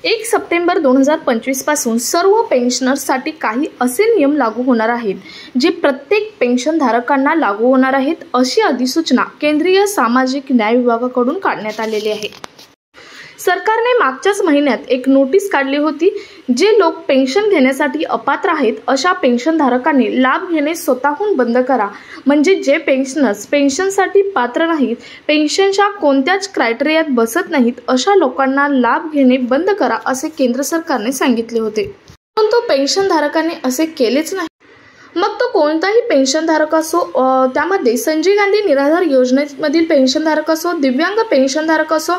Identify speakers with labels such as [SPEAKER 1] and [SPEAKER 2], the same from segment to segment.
[SPEAKER 1] 1 September 2025 पासून सर्व पेन्शनर्ससाठी काही असे नियम लागू होणार आहेत जे प्रत्येक पेन्शनधारकांना लागू होणार आहेत, अशी अधिसूचना केंद्रीय सामाजिक न्याय विभागाकडून काढण्यात आलेली आहे। सरकारने मागच्याच महिन्यात एक नोटीस काढली होती। जे लोक पेन्शन घेण्यासाठी अपात्र आहेत अशा पेन्शनधारकांनी लाभ घेणे स्वतःहून बंद करा, म्हणजे जे पेन्शनर्स पेन्शनसाठी पात्र नाहीत, पेन्शनच्या कोणत्याच क्रायटेरियात बसत नाहीत, अशा लोकांना लाभ घेणे बंद करा असे केंद्र सरकारने सांगितले होते। परंतु पेन्शनधारकांनी असे केलेच नाही। मग तो कोणताही पेन्शनधारक असो, त्यामध्ये संजय गांधी निराधार योजनेमधील पेन्शनधारक असो, दिव्यांग पेन्शनधारक असो,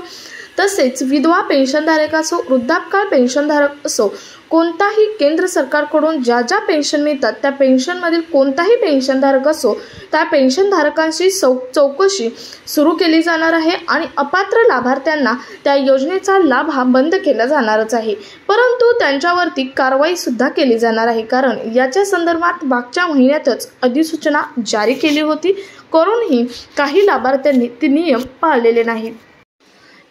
[SPEAKER 1] तसेच विधवा पेन्शनधारक असो, वृद्धापकाळ पेन्शनधारक असो, कोणताही केंद्र सरकारकडून ज्या ज्या पेन्शन मिळतात त्या पेन्शनमधील कोणताही पेन्शनधारक असो, त्या पेन्शनधारकांची चौकशी सुरू केली जाणार आहे आणि अपात्र लाभार्थ्यांना त्या योजनेचा लाभ हा बंद केला जाणारच आहे। परंतु त्यांच्यावरती कारवाई सुद्धा केली जाणार आहे, कारण याच्या संदर्भात मागच्या महिन्यातच अधिसूचना जारी केली होती, करूनही काही लाभार्थ्यांनी ते नियम पाळलेले नाहीत।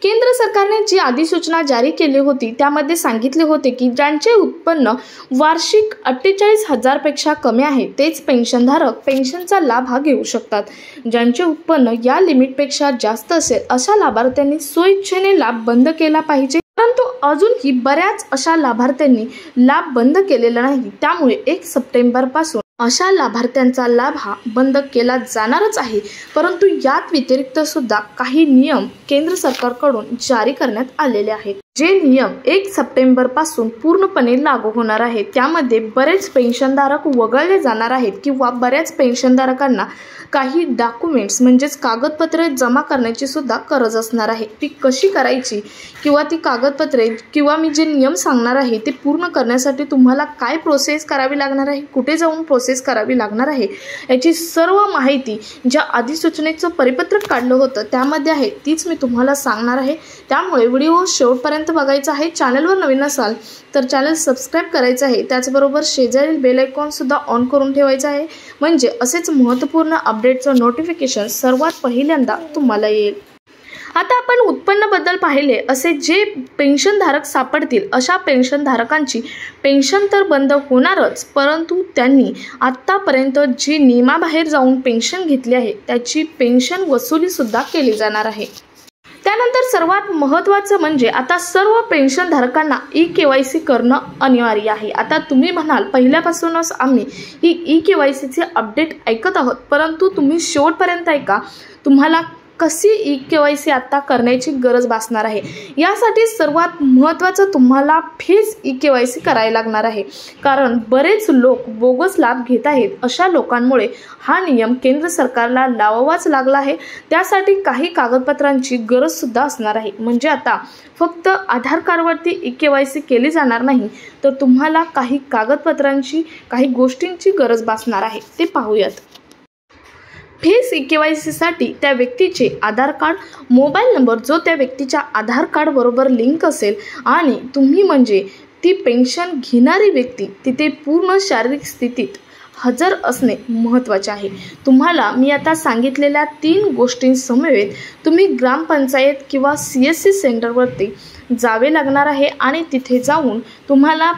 [SPEAKER 1] केंद्र सरकारने जी अधिसूचना जारी केली होती त्यामध्ये सांगितले होते की ज्यांचे उत्पन्न वार्षिक 48,000 पेक्षा कमी आहे तेच पेन्शनधारक पेन्शनचा लाभ हा घेऊ शकतात। ज्यांचे उत्पन्न या लिमिटपेक्षा जास्त असेल अशा लाभार्थ्यांनी स्वइच्छेने लाभ बंद केला पाहिजे, परंतु अजूनही बऱ्याच अशा लाभार्थ्यांनी लाभ बंद केलेला नाही। त्यामुळे 1 सप्टेंबर पासून अशा लाभार्थ्यांचा लाभ हा बंद केला जाणारच आहे। परंतु यात व्यतिरिक्त सुद्धा काही नियम केंद्र सरकारकडून जारी करण्यात आलेले आहेत, जे नियम 1 सप्टेंबर पासून पूर्णपणे लागू होणार आहेत। त्यामध्ये बरेच पेन्शनधारक वगळले जाणार आहेत किंवा बऱ्याच पेन्शनधारकांना काही डॉक्युमेंट्स म्हणजेच कागदपत्रे जमा करण्याची सुद्धा गरज असणार आहे। ती कशी करायची किंवा ती कागदपत्रे किंवा मी जे नियम सांगणार आहे ते पूर्ण करण्यासाठी तुम्हाला काय प्रोसेस करावी लागणार आहे, कुठे जाऊन प्रोसेस करावी लागणार आहे, याची सर्व माहिती ज्या अधिसूचनेचं परिपत्रक काढलं होतं त्यामध्ये आहे, तीच मी तुम्हाला सांगणार आहे। त्यामुळे व्हिडिओ शेवटपर्यंत बघायचा आहे। चॅनलवर नवीन असाल तर चॅनल सबस्क्राईब करायचं आहे, त्याचबरोबर शेजारील बेल आयकॉन सुद्धा ऑन करून ठेवायचा आहे, म्हणजे असेच महत्त्वपूर्ण अपडेटचं नोटिफिकेशन सर्वात पहिल्यांदा तुम्हाला येईल। आता आपण उत्पन्नाबद्दल पाहिले, असे जे पेन्शनधारक सापडतील अशा पेन्शनधारकांची पेन्शन तर बंद होणारच, परंतु त्यांनी आत्तापर्यंत जी नियमाबाहेर जाऊन पेन्शन घेतली आहे त्याची पेन्शन वसुली सुद्धा केली जाणार आहे। त्यानंतर सर्वात महत्त्वाचं म्हणजे आता सर्व पेन्शनधारकांना ई-केवायसी करणं अनिवार्य आहे। आता तुम्ही म्हणाल पहिल्यापासूनच आम्ही ही ई-केवायसीचे अपडेट ऐकत आहोत, परंतु तुम्ही शेवटपर्यंत ऐका, तुम्हाला कशी ई-केवायसी आता करण्याची गरज भासणार आहे। यासाठी सर्वात महत्त्वाचं तुम्हाला फेस ई-केवायसी करायला लागणार आहे, कारण बरेच लोक बोगस लाभ घेत आहेत। अशा लोकांमुळे हा नियम केंद्र सरकारला लावावाच लागला आहे। त्यासाठी काही कागदपत्रांची गरज सुद्धा असणार आहे, म्हणजे आता फक्त आधार कार्डवरती ई-केवायसी केली जाणार नाही, तर तुम्हाला काही कागदपत्रांची काही गोष्टींची गरज भासणार आहे, ते पाहूयात। फेस ई-केवायसीसाठी त्या व्यक्तीचे आधार कार्ड, मोबाईल नंबर जो त्या व्यक्तीच्या आधार कार्ड बरोबर लिंक असेल आणि तुम्ही म्हणजे ती पेन्शन घेणारी व्यक्ती तिथे पूर्ण शारीरिक स्थितीत हजर असणे महत्त्वाचे आहे। तुम्हाला मी आता सांगितलेल्या 3 गोष्टींसमवेत तुम्ही ग्रामपंचायत किंवा CSC सेंटरवरती जावे लागणार आहे आणि तिथे जाऊन तुम्हाला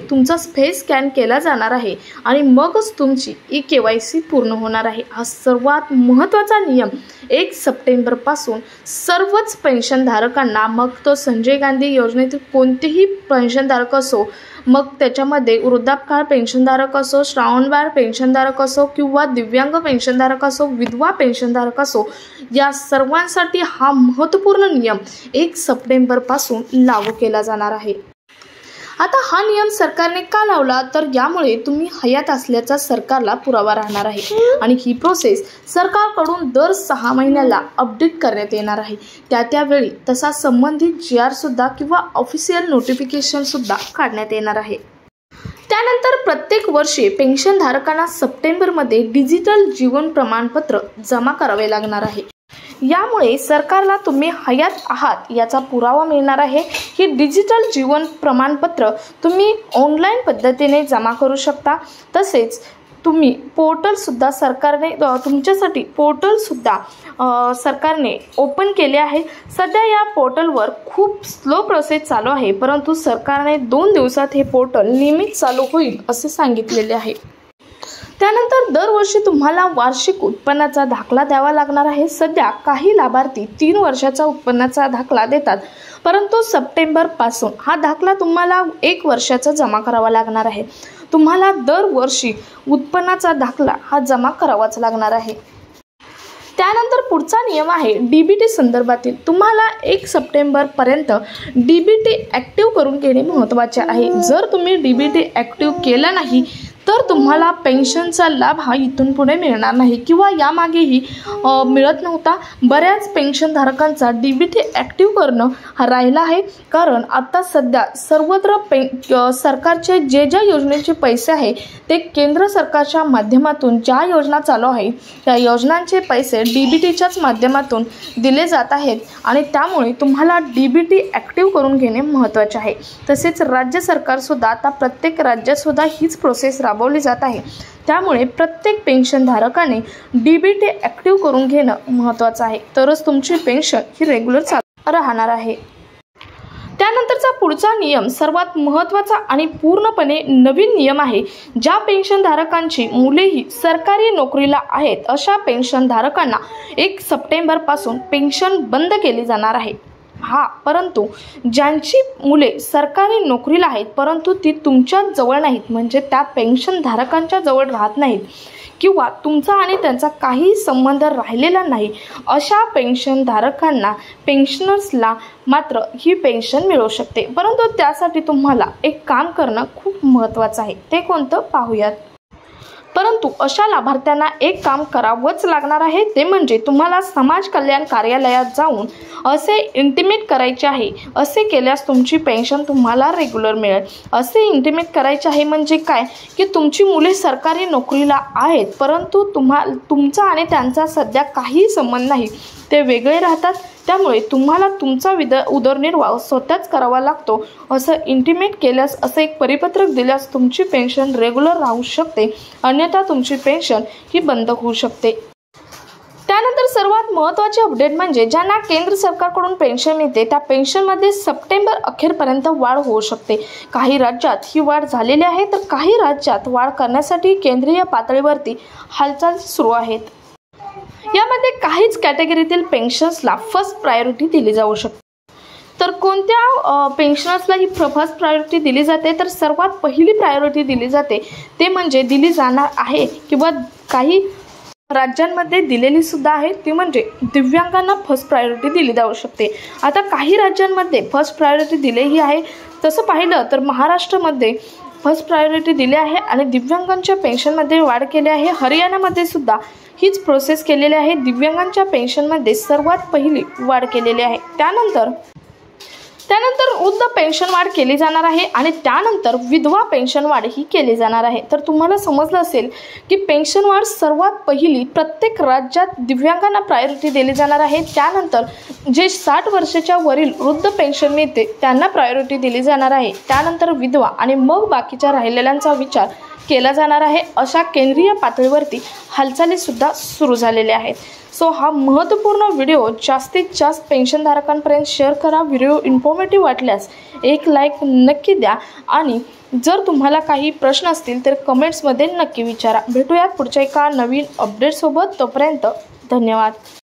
[SPEAKER 1] तुमचा फेस स्कॅन केला जाणार आहे आणि मगच तुमची ई-केवायसी पूर्ण होणार आहे। हा सर्वात महत्त्वाचा नियम 1 सप्टेंबर पासून सर्वच पेन्शनधारकांना, मग तो संजय गांधी योजनेतील कोणतेही पेन्शनधारक असो, मग त्याच्यामध्ये वृद्धापकाळ पेन्शनधारक असो, श्रावणबाळ पेन्शनधारक असो किंवा दिव्यांग पेन्शनधारक असो, विधवा पेन्शनधारक असो, या सर्वांसाठी हा महत्त्वपूर्ण नियम 1 सप्टेंबर पासून लागू केला जाणार आहे। आता हा नियम सरकारने का लावला, तर यामुळे तुम्ही हयात असल्याचा सरकारला पुरावा राहणार आहे आणि ही प्रोसेस सरकारकडून दर 6 महिन्याला अपडेट करण्यात येणार आहे। त्यावेळी तसा संबंधित GR सुद्धा किंवा ऑफिशियल नोटिफिकेशन सुद्धा काढण्यात येणार आहे। त्यानंतर प्रत्येक वर्षी पेन्शनधारकांना सप्टेंबरमध्ये डिजिटल जीवन प्रमाणपत्र जमा करावे लागणार आहे। यामुळे सरकारला तुम्ही हयात आहात याचा पुरावा मिळणार आहे। ही डिजिटल जीवन प्रमाणपत्र तुम्ही ऑनलाईन पद्धतीने जमा करू शकता, तसेच तुम्ही पोर्टलसुद्धा सरकारने तुमच्यासाठी पोर्टलसुद्धा सरकारने ओपन केले आहे। सध्या या पोर्टलवर खूप स्लो प्रोसेस चालू आहे, परंतु सरकारने 2 दिवसात हे पोर्टल नियमित चालू होईल असे सांगितलेले आहे। त्यानंतर दरवर्षी तुम्हाला वार्षिक उत्पन्नाचा दाखला द्यावा लागणार आहे। सध्या काही लाभार्थी 3 वर्षाचा उत्पन्नाचा दाखला देतात, परंतु सप्टेंबर पासून हा दाखला तुम्हाला 1 वर्षाचा जमा करावा लागणार आहे। तुम्हाला दरवर्षी उत्पन्नाचा दाखला हा जमा करावाच लागणार आहे। त्यानंतर पुढचा नियम आहे डीबीटी संदर्भातील। तुम्हाला 1 सप्टेंबर पर्यंत डीबीटी ॲक्टिव्ह करून घेणे महत्त्वाचे आहे। जर तुम्ही डीबीटी ॲक्टिव्ह केला नाही तर तुम्हाला पेन्शनचा लाभ हा इथून पुढे मिळणार नाही किंवा यामागेही मिळत नव्हता। बऱ्याच पेन्शनधारकांचा डीबीटी ॲक्टिव्ह करणं हा राहिला आहे, कारण आता सध्या सर्वत्र सरकारचे ज्या योजनेचे पैसे आहे ते केंद्र सरकारच्या माध्यमातून ज्या योजना चालू आहे त्या योजनांचे पैसे डीबीटीच्याच माध्यमातून दिले जात आहेत आणि त्यामुळे तुम्हाला डीबीटी ॲक्टिव्ह करून घेणे महत्त्वाचे आहे। तसेच राज्य सरकारसुद्धा आता प्रत्येक राज्यातसुद्धा हीच प्रोसेस राबवली जात आहे, त्यामुळे प्रत्येक पेन्शनधारकाने डीबीटी ॲक्टिव्ह करून घेणं महत्त्वाचं आहे, तरच तुमची पेन्शन ही रेग्युलर चालू राहणार आहे। त्यानंतरचा पुढचा नियम सर्वात महत्त्वाचा आणि पूर्णपणे नवीन नियम आहे। ज्या पेन्शनधारकांची मुलेही सरकारी नोकरीला आहेत अशा पेन्शनधारकांना 1 सप्टेंबर पासून पेन्शन बंद केली जाणार आहे। परंतु ज्यांची मुले सरकारी नोकरीला आहेत परंतु ती तुमच्या जवळ नाहीत, म्हणजे त्या पेन्शनधारकांच्या जवळ राहत नाहीत किंवा तुमचा आणि त्यांचा काही संबंध राहिलेला नाही, अशा पेन्शनधारकांना पेन्शनर्सला मात्र ही पेन्शन मिळू शकते। परंतु त्यासाठी तुम्हाला एक काम करणं खूप महत्त्वाचं आहे। ते कोणतं पाहूयात। परंतु अशा लाभार्थ्यांना एक काम करावंच लागणार आहे, ते म्हणजे तुम्हाला समाज कल्याण कार्यालयात जाऊन असे इंटिमेट करायचे आहे। असे केल्यास तुमची पेन्शन तुम्हाला रेग्युलर मिळेल। असे इंटिमेट करायचे आहे म्हणजे काय की तुमची मुले सरकारी नोकरीला आहेत परंतु तुमचा आणि त्यांचा सध्या काही संबंध नाही, ते वेगळे राहतात, त्यामुळे तुम्हाला तुमचा उदरनिर्वाह स्वतःच करावा लागतो। असं इंटिमेट केल्यास, असं एक परिपत्रक दिल्यास तुमची पेन्शन रेग्युलर राहू शकते, अन्यथा तुमची पेन्शन ही बंद होऊ शकते। त्यानंतर सर्वात महत्त्वाचे अपडेट म्हणजे ज्यांना केंद्र सरकारकडून पेन्शन मिळते त्या पेन्शनमध्ये सप्टेंबर अखेरपर्यंत वाढ होऊ शकते। काही राज्यात ही वाढ झालेली आहे तर काही राज्यात वाढ करण्यासाठी केंद्रीय पातळीवरती हालचाली सुरू आहेत। यामध्ये काहीच कॅटेगरीतील पेन्शन्सला फर्स्ट प्रायोरिटी दिली जाऊ शकते। तर कोणत्या पेन्शनर्सला ही फर्स्ट प्रायोरिटी दिली जाते तर सर्वात पहिली प्रायोरिटी दिली जाते ते म्हणजे दिली जाणार आहे किंवा काही राज्यांमध्ये दिलेली सुद्धा आहे ती म्हणजे दिव्यांगांना फर्स्ट प्रायोरिटी दिली जाऊ शकते। आता काही राज्यांमध्ये फर्स्ट प्रायोरिटी दिलेली आहे, तसं पाहिलं तर महाराष्ट्रामध्ये फर्स्ट प्रायोरिटी दिली आहे आणि दिव्यांगांच्या पेन्शनमध्ये वाढ केली आहे। हरियाणामध्ये सुद्धा हीच प्रोसेस केलेली आहे, दिव्यांगांच्या पेन्शनमध्ये सर्वात पहिली वाढ केलेली आहे। त्यानंतर वृद्ध पेन्शन वाढ केली जाणार आहे आणि त्यानंतर विधवा पेन्शन वाढ ही केली जाणार आहे। तर तुम्हाला समजलं असेल की पेन्शन वाढ सर्वात पहिली प्रत्येक राज्यात दिव्यांगांना प्रायोरिटी दिली जाणार आहे, त्यानंतर जे 60 वर्षाच्या वरील वृद्ध पेन्शन मिळते त्यांना प्रायोरिटी दिली जाणार आहे, त्यानंतर विधवा आणि मग बाकीच्या राहिलेल्यांचा विचार केला जाणार आहे। अशा केंद्रीय पातळीवरती हालचाली सुद्धा सुरू झालेल्या आहेत। सो हा महत्त्वपूर्ण व्हिडिओ जास्तीत जास्त पेन्शनधारकांपर्यंत शेअर करा। व्हिडिओ इन्फॉर्मेटिव्ह वाटल्यास एक लाईक नक्की द्या आणि जर तुम्हाला काही प्रश्न असतील तर कमेंट्समध्ये नक्की विचारा। भेटूयात पुढच्या एका नवीन अपडेटसोबत, तोपर्यंत धन्यवाद।